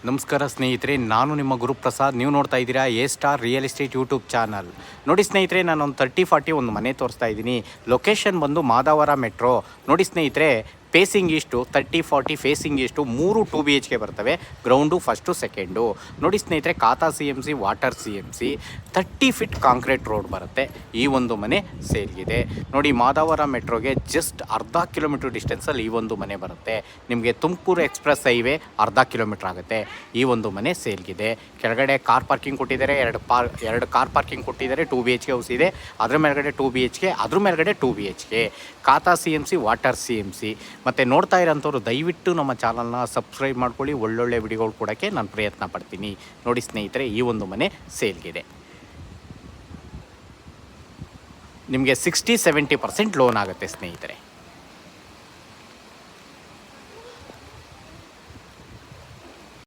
ನಮಸ್ಕಾರ ಸ್ನೇಹಿತರೆ, ನಾನು ನಿಮ್ಮ ಗುರುಪ್ರಸಾದ್. ನೀವು ನೋಡ್ತಾ ಇದ್ದೀರಾ A star real estate YouTube channel. ನೋಡಿ ಸ್ನೇಹಿತರೆ, ನಾನು ಒಂದು 30-40 ಒಂದು ಮನೆ ತೋರಿಸ್ತಾ ಇದ್ದೀನಿ. ಲೊಕೇಶನ್ ಬಂದು ಮಾದಾವರ ಮೆಟ್ರೋ. ನೋಡಿ ಸ್ನೇಹಿತರೆ, ಫೇಸಿಂಗ್ ಇಷ್ಟು 30-40 ಫೇಸಿಂಗ್ ಇಷ್ಟು 3 2 BHK ಬರ್ತವೆ. Ground first second. ನೋಡಿ ಸ್ನೇಹಿತರೆ, ಖಾತಾ CMC, water CMC, 30 feet concrete road ಬರುತ್ತೆ. ಈ ಒಂದು ಮನೆ ಸೇಲ್ಗಿದೆ. ನೋಡಿ, ಮಾದಾವರ ಮೆಟ್ರೋಗೆ ಜಸ್ಟ್ ಅರ್ಧ ಕಿಲೋಮೀಟ್ರ್ ಡಿಸ್ಟೆನ್ಸಲ್ಲಿ ಈ ಒಂದು ಮನೆ ಬರುತ್ತೆ. ನಿಮಗೆ ತುಮಕೂರು ಎಕ್ಸ್ಪ್ರೆಸ್ ಹೈವೇ ಅರ್ಧ ಕಿಲೋಮೀಟ್ರ್ ಆಗುತ್ತೆ. ಈ ಒಂದು ಮನೆ ಸೇಲ್ಗಿದೆ. ಕೆಳಗಡೆ ಕಾರ್ ಪಾರ್ಕಿಂಗ್ ಕೊಟ್ಟಿದ್ದಾರೆ, ಎರಡು ಕಾರ್ ಪಾರ್ಕಿಂಗ್ ಕೊಟ್ಟಿದ್ದಾರೆ. 2 BHK ಹೌಸ್ ಇದೆ. ಅದ್ರ ಮೇಲ್ಗಡೆ 2 BHK, ಅದ್ರ ಮೇಲ್ಗಡೆ 2 BHK. ಖಾತಾ CMC, ವಾಟರ್ CMC. ಮತ್ತು ನೋಡ್ತಾ ಇರೋಂಥವ್ರು ದಯವಿಟ್ಟು ನಮ್ಮ ಚಾನಲ್ನ ಸಬ್ಸ್ಕ್ರೈಬ್ ಮಾಡ್ಕೊಳ್ಳಿ. ಒಳ್ಳೊಳ್ಳೆ ವಿಡಿಯೋಗಳು ಕೊಡೋಕ್ಕೆ ನಾನು ಪ್ರಯತ್ನ ಪಡ್ತೀನಿ. ನೋಡಿ ಸ್ನೇಹಿತರೆ, ಈ ಒಂದು ಮನೆ ಸೇಲ್ಗಿದೆ. ನಿಮಗೆ 60-70% ಲೋನ್ ಆಗುತ್ತೆ ಸ್ನೇಹಿತರೆ.